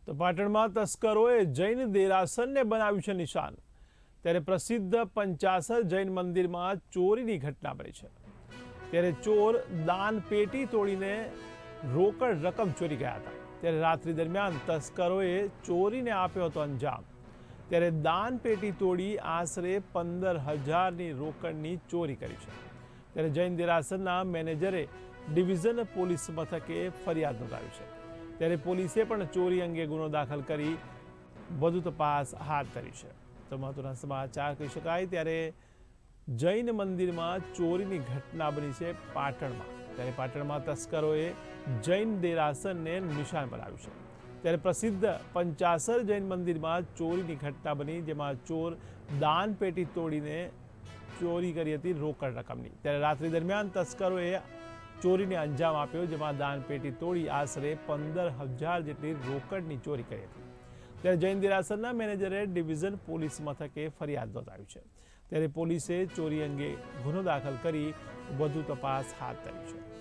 તો પાટણમાં તસ્કરોએ જૈન દેરાસરને બનાવ્યું છે નિશાન। ત્યારે પ્રસિદ્ધ પંચાસર જૈન મંદિરમાં ચોરીની ઘટના બની છે। ત્યારે ચોર દાન પેટી તોડીને રોકડ રકમ ચોરી ગયા હતા। ત્યારે રાત્રિ દરમિયાન તસ્કરોએ ચોરીને આપ્યો હતો અંજામ। ત્યારે દાન પેટી તોડી આશરે 15,000ની રોકડની ચોરી કરી છે। ત્યારે જૈન દેરાસરના મેનેજરે ડિવિઝન પોલીસ મથકે ફરિયાદ નોંધાવી છે। ત્યારે પોલીસે પણ ચોરી અંગે ગુનો દાખલ કરી વધુ તપાસ હાથ ધરી છે। તો મહત્વના સમાચાર કહી શકાય ત્યારે જૈન મંદિરમાં ચોરીની ઘટના બની છે પાટણમાં। ત્યારે પાટણમાં તસ્કરોએ જૈન દેરાસરને નિશાન બનાવ્યું છે। ત્યારે પ્રસિદ્ધ પંચાસર જૈન મંદિરમાં ચોરીની ઘટના બની, જેમાં ચોર દાન પેટી તોડીને ચોરી કરી હતી રોકડ રકમની। ત્યારે રાત્રિ દરમિયાન તસ્કરોએ ચોરીને અંજામ આપ્યો, જેમાં દાન પેટી તોડી આશરે 15,000 જેટલી રોકડની ચોરી કરી હતી। ત્યારે જૈન દેરાસરના મેનેજરે ડિવિઝન પોલીસ મથકે ફરિયાદ નોંધાવી છે। ત્યારે પોલીસે ચોરી અંગે ગુનો દાખલ કરી વધુ તપાસ હાથ ધરી છે।